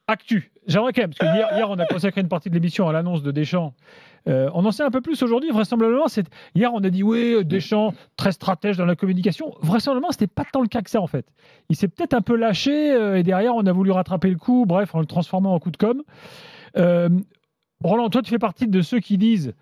Actu. J'aimerais quand même, parce que hier, on a consacré une partie de l'émission à l'annonce de Deschamps. On en sait un peu plus aujourd'hui, vraisemblablement. Hier, on a dit, oui, Deschamps, très stratège dans la communication. Vraisemblablement, c'était pas tant le cas que ça, en fait. Il s'est peut-être un peu lâché, et derrière, on a voulu rattraper le coup, bref, en le transformant en coup de com'. Roland, toi, tu fais partie de ceux qui disent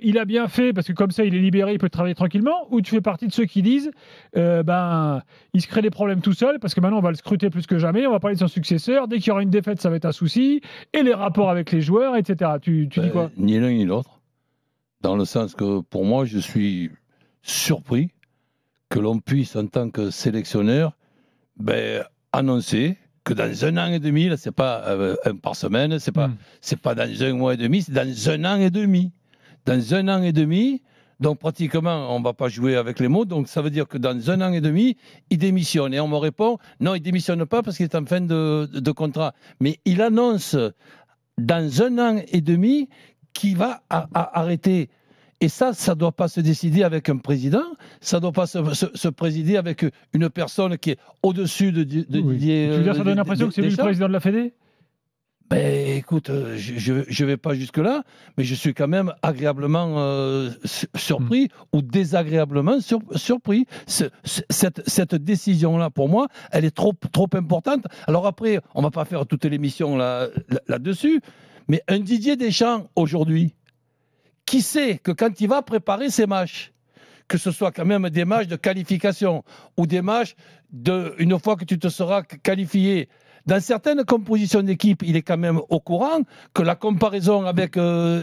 il a bien fait parce que comme ça, il est libéré, il peut travailler tranquillement, ou tu fais partie de ceux qui disent il se crée des problèmes tout seul parce que maintenant, on va le scruter plus que jamais, on va parler de son successeur, dès qu'il y aura une défaite, ça va être un souci, et les rapports avec les joueurs, etc. Tu dis quoi ? Ni l'un ni l'autre. Dans le sens que, pour moi, je suis surpris que l'on puisse, en tant que sélectionneur, annoncer que dans 1 an et demi, là, c'est pas un par semaine, c'est pas dans 1 mois et demi, c'est dans 1 an et demi. Dans 1 an et demi, donc pratiquement, on ne va pas jouer avec les mots, donc ça veut dire que dans 1 an et demi, il démissionne. Et on me répond, non, il ne démissionne pas parce qu'il est en fin de contrat. Mais il annonce dans 1 an et demi qu'il va arrêter. Et ça ne doit pas se décider avec un président, ça ne doit pas se présider avec une personne qui est au-dessus de Didier. Tu veux dire, ça donne l'impression que c'est lui le président de la Fédé ? Écoute, je ne vais pas jusque-là, mais je suis quand même agréablement surpris ou désagréablement surpris. Cette décision-là, pour moi, elle est trop importante. Alors après, on ne va pas faire toute l'émission là-dessus, mais un Didier Deschamps, aujourd'hui, qui sait que quand il va préparer ses matchs, que ce soit quand même des matchs de qualification ou des matchs une fois que tu te seras qualifié, dans certaines compositions d'équipe, il est quand même au courant que la comparaison avec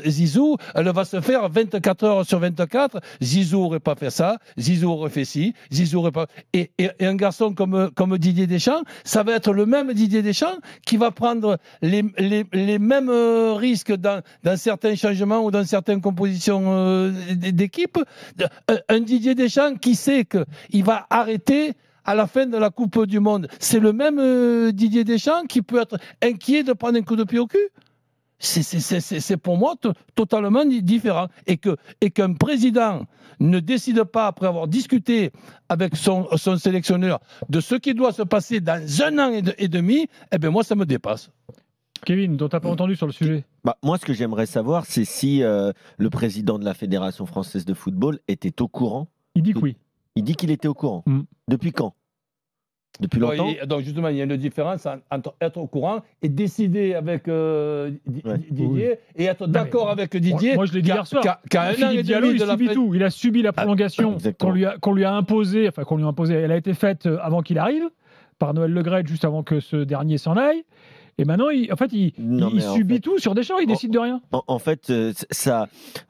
Zizou, elle va se faire 24 heures sur 24. Zizou n'aurait pas fait ça, Zizou aurait fait ci, Zizou aurait pas... Et un garçon comme Didier Deschamps, ça va être le même Didier Deschamps qui va prendre les mêmes risques dans certains changements ou dans certaines compositions d'équipe. Un Didier Deschamps qui sait qu'il va arrêter à la fin de la Coupe du Monde. C'est le même Didier Deschamps qui peut être inquiet de prendre un coup de pied au cul. C'est pour moi totalement différent. Et qu'un président ne décide pas, après avoir discuté avec son sélectionneur, de ce qui doit se passer dans 1 an et demi, moi, ça me dépasse. Kevin, dont tu n'as pas entendu sur le sujet. Moi, ce que j'aimerais savoir, c'est si le président de la Fédération française de football était au courant. Il dit que oui. Il dit qu'il était au courant. Depuis quand ? Depuis longtemps ? Donc justement, il y a une différence entre être au courant et décider avec Didier et être d'accord avec Didier. Moi, je l'ai dit hier soir. Philippe Diallo, il subit tout. Il a subi la prolongation qu'on lui a imposée. Enfin, qu'on lui a imposée. Elle a été faite avant qu'il arrive, par Noël Le Graët, juste avant que ce dernier s'en aille. Et maintenant, il subit tout sur Deschamps, il décide de rien. En fait,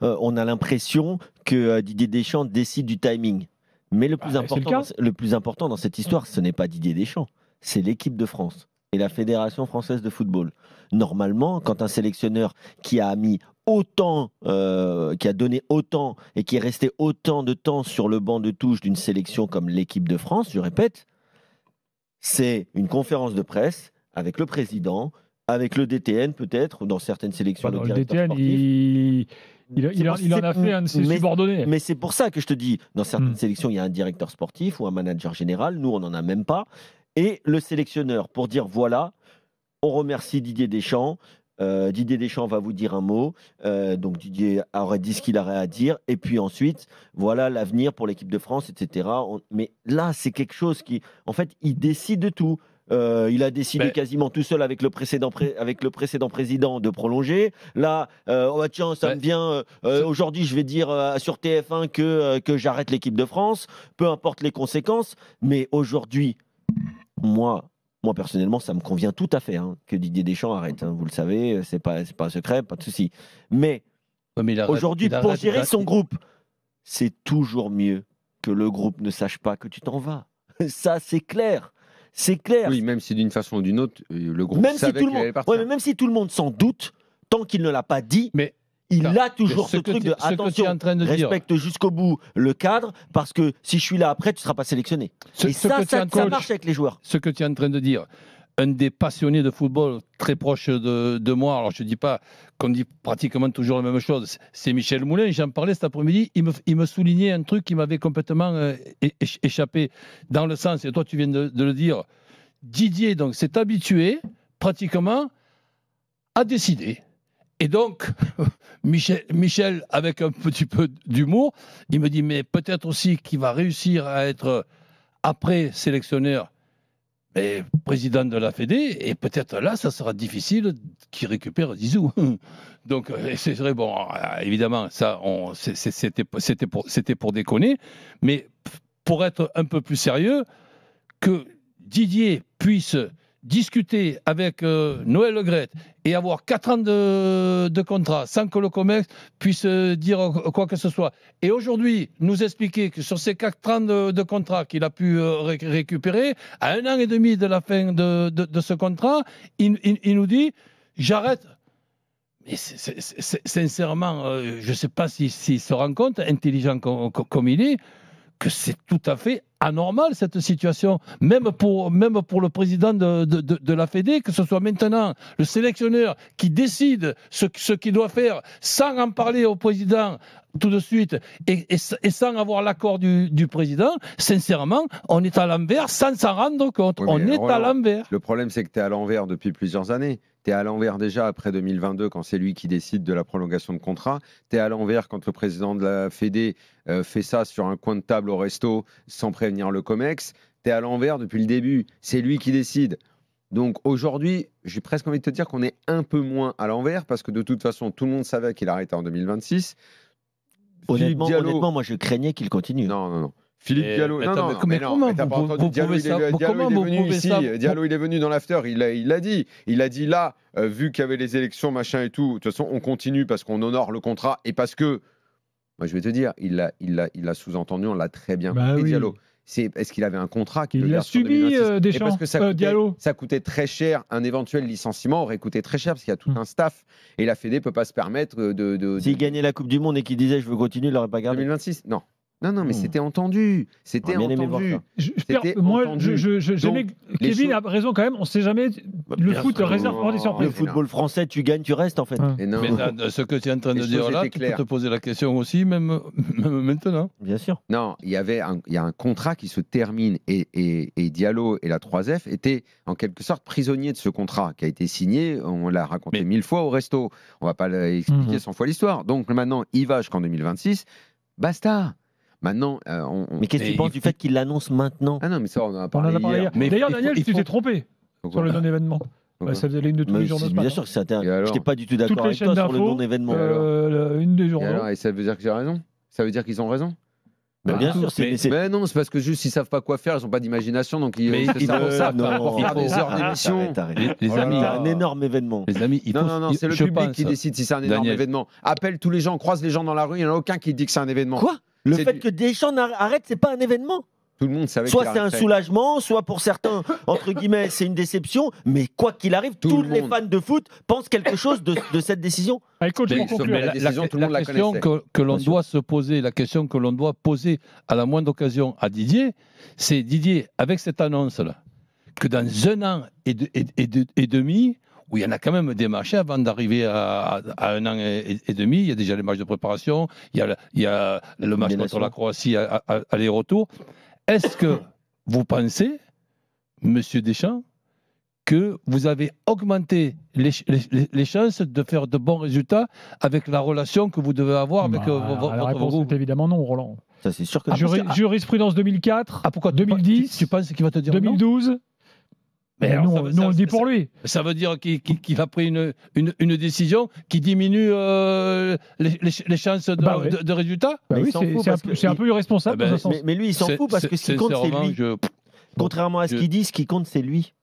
on a l'impression que Didier Deschamps décide du timing. Mais le plus important dans cette histoire, ce n'est pas Didier Deschamps, c'est l'équipe de France et la Fédération française de football. Normalement, quand un sélectionneur qui a mis autant, qui a donné autant et qui est resté autant de temps sur le banc de touche d'une sélection comme l'équipe de France, je répète, c'est une conférence de presse avec le président, avec le DTN peut-être, ou dans certaines sélections. Le DTN, il en a fait un de ses subordonnés. Mais c'est pour ça que je te dis, dans certaines sélections, il y a un directeur sportif ou un manager général. Nous, on n'en a même pas. Et le sélectionneur, pour dire voilà, on remercie Didier Deschamps. Didier Deschamps va vous dire un mot. Donc Didier aurait dit ce qu'il aurait à dire. Et puis ensuite, voilà l'avenir pour l'équipe de France, etc. Mais là, c'est quelque chose qui... En fait, il décide de tout. Il a décidé quasiment tout seul avec le précédent président de prolonger. Là, tiens, ça me vient. Aujourd'hui, je vais dire sur TF1 que j'arrête l'équipe de France, peu importe les conséquences. Mais aujourd'hui, moi personnellement, ça me convient tout à fait que Didier Deschamps arrête. Vous le savez, c'est pas un secret, pas de souci. Mais aujourd'hui, pour gérer son groupe, c'est toujours mieux que le groupe ne sache pas que tu t'en vas. Ça, c'est clair. C'est clair. Oui, même si d'une façon ou d'une autre, le groupe savait qu'il allait partir. Mais même si tout le monde s'en doute, tant qu'il ne l'a pas dit, il a toujours ce truc de attention, respecte jusqu'au bout le cadre, parce que si je suis là après, tu ne seras pas sélectionné. Ça marche avec les joueurs. Ce que tu es en train de dire, un des passionnés de football très proche de moi, alors je ne dis pas qu'on dit pratiquement toujours la même chose, c'est Michel Moulin, j'en parlais cet après-midi, il me soulignait un truc qui m'avait complètement échappé, dans le sens, et toi tu viens de le dire, Didier donc s'est habitué pratiquement a décidé. Et donc, Michel, avec un petit peu d'humour, il me dit, mais peut-être aussi qu'il va réussir à être, après sélectionneur, mais président de la Fédé, et peut-être là, ça sera difficile qu'il récupère Zizou. Donc, c'est vrai, bon, évidemment, ça, c'était pour déconner, mais pour être un peu plus sérieux, que Didier puisse discuter avec Noël Le Graët et avoir 4 ans de contrat sans que le COMEX puisse dire quoi que ce soit. Et aujourd'hui, nous expliquer que sur ces 4 ans de contrat qu'il a pu récupérer, à 1 an et demi de la fin de ce contrat, il nous dit « j'arrête ». Mais sincèrement, je ne sais pas s'il se rend compte, intelligent comme il est, que c'est tout à fait anormal cette situation, même pour le président de la Fédé, que ce soit maintenant le sélectionneur qui décide ce qu'il doit faire sans en parler au président tout de suite et sans avoir l'accord du président. Sincèrement, on est à l'envers sans s'en rendre compte. Oui, on est à l'envers. Le problème, c'est que tu es à l'envers depuis plusieurs années. Tu es à l'envers déjà après 2022 quand c'est lui qui décide de la prolongation de contrat. Tu es à l'envers quand le président de la Fédé fait ça sur un coin de table au resto sans prévenir le COMEX. Tu es à l'envers depuis le début. C'est lui qui décide. Donc aujourd'hui, j'ai presque envie de te dire qu'on est un peu moins à l'envers parce que de toute façon, tout le monde savait qu'il arrêtait en 2026. Honnêtement, moi je craignais qu'il continue. Non. Philippe Diallo, mais comment t'as pas entendu Diallo, il est venu ici. Diallo, il est venu dans l'after, il l'a dit. Il a dit là, vu qu'il y avait les élections, machin et tout, de toute façon, on continue parce qu'on honore le contrat et parce que, moi je vais te dire, il l'a sous-entendu, on l'a très bien compris, Diallo. Est-ce qu'il avait un contrat qu'il l'a subi Deschamps, parce que ça coûtait très cher, un éventuel licenciement aurait coûté très cher parce qu'il y a tout un staff et la Fédé ne peut pas se permettre de S'il gagnait la Coupe du Monde et qu'il disait je veux continuer, il l'aurait pas gardé. 2026, non. Non, mais c'était entendu. C'était entendu. Kevin a raison quand même. On ne sait jamais. Le foot réserve des surprises. Le football français, tu gagnes, tu restes en fait. Mais ce que tu es en train de dire là, tu peux te poser la question aussi, même maintenant. Bien sûr. Non, il y a un contrat qui se termine et Diallo et la 3F étaient en quelque sorte prisonniers de ce contrat qui a été signé. On l'a raconté 1000 fois au resto. On ne va pas l'expliquer 100 fois l'histoire. Donc maintenant, il va jusqu'en 2026. Basta. Maintenant, mais qu'est-ce que tu penses du fait qu'il l'annonce maintenant? Ah non, mais ça, on en a parlé hier. D'ailleurs, Daniel, tu t'es trompé sur le non-événement. Ça faisait l'une de tous les journaux. Bien sûr que c'était. Je n'étais pas du tout d'accord avec toi sur le non-événement. Une des journaux. Et ça veut dire que j'ai raison? Ça veut dire qu'ils ont raison? Bien sûr, mais non, c'est parce que juste ils savent pas quoi faire, ils ont pas d'imagination, donc ils savent faire des heures d'émission. Les amis, un énorme événement. Les amis, non, c'est le public qui décide si c'est un énorme événement. Appelle tous les gens, croise les gens dans la rue, il y en a aucun qui dit que c'est un événement. Quoi? Le fait que Deschamps arrête, c'est pas un événement. Tout le monde savait. Soit c'est un soulagement, soit pour certains, entre guillemets, c'est une déception. Mais quoi qu'il arrive, tous les fans de foot pensent quelque chose de cette décision. La question que l'on doit se poser, la question que l'on doit poser à la moindre occasion à Didier, c'est Didier, avec cette annonce-là, que dans 1 an et demi, où il y en a quand même des marchés avant d'arriver à 1 an et demi. Il y a déjà les matchs de préparation, il y a le match contre la Croatie aller-retour. Est-ce que vous pensez, Monsieur Deschamps, que vous avez augmenté les chances de faire de bons résultats avec la relation que vous devez avoir avec votre groupe? Évidemment non, Roland. Ça, c'est sûr que jurisprudence 2004, pourquoi 2010, tu penses qu'il va te dire 2012 Mais nous, on le dit pour lui. Ça veut dire qu'il a pris une décision qui diminue les chances de résultat? Oui, c'est un peu irresponsable. Mais lui, il s'en fout parce que ce qui compte, c'est lui. Contrairement à ce qu'il dit, ce qui compte, c'est lui.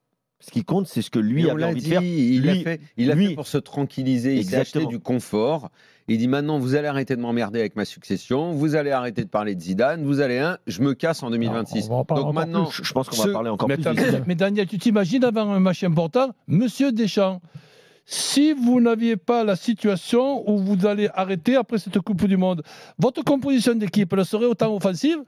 Ce qui compte, c'est ce que lui a envie de faire. Il a fait pour se tranquilliser. Il s'est acheté du confort. Il dit maintenant, vous allez arrêter de m'emmerder avec ma succession. Vous allez arrêter de parler de Zidane. Je me casse en 2026. Donc maintenant, je pense qu'on va parler encore plus. Mais Daniel, tu t'imagines avant un match important, Monsieur Deschamps, si vous n'aviez pas la situation où vous allez arrêter après cette Coupe du Monde, votre composition d'équipe elle serait autant offensive?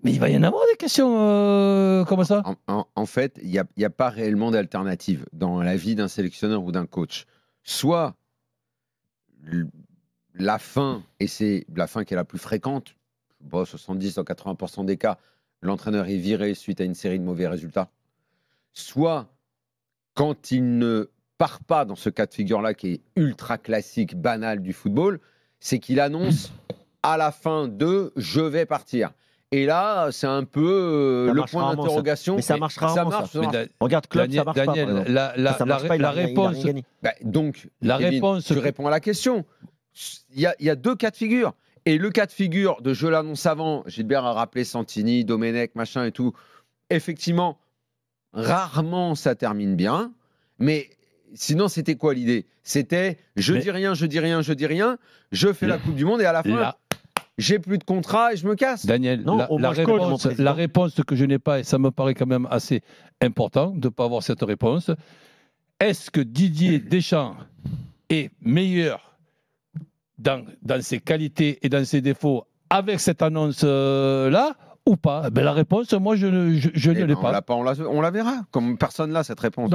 Mais il va y en avoir des questions comme ça. En fait, il n'y a pas réellement d'alternative dans la vie d'un sélectionneur ou d'un coach. Soit la fin, et c'est la fin qui est la plus fréquente, 70 à 80% des cas, l'entraîneur est viré suite à une série de mauvais résultats. Soit quand il ne part pas dans ce cas de figure-là qui est ultra classique, banal du football, c'est qu'il annonce à la fin de « je vais partir ». Et là, c'est un peu Ça le marche point rarement, d'interrogation. Mais ça marche rarement, ça. ça marche. Regarde, Klopp, ça marche Daniel, pas. par exemple. la Ça marche pas, il a rien réponse, gagné. Bah, donc, La Kevin, réponse tu que- réponds à la question. Il y a deux cas de figure. Et le cas de figure de je l'annonce avant, Gilbert a rappelé Santini, Domenech, machin et tout. Effectivement, rarement ça termine bien. Mais sinon, c'était quoi l'idée? C'était je dis rien, je dis rien, je dis rien. Je fais la Coupe du Monde et à la fin, la- j'ai plus de contrat et je me casse. Daniel, Non, au moins, je coach, mon président. la réponse que je n'ai pas, et ça me paraît quand même assez important de ne pas avoir cette réponse, est-ce que Didier Deschamps est meilleur dans ses qualités et dans ses défauts avec cette annonce-là ou pas? Ben, la réponse, moi, je ne Eh l'ai ben, pas. on la verra. Comme personne n'a cette réponse.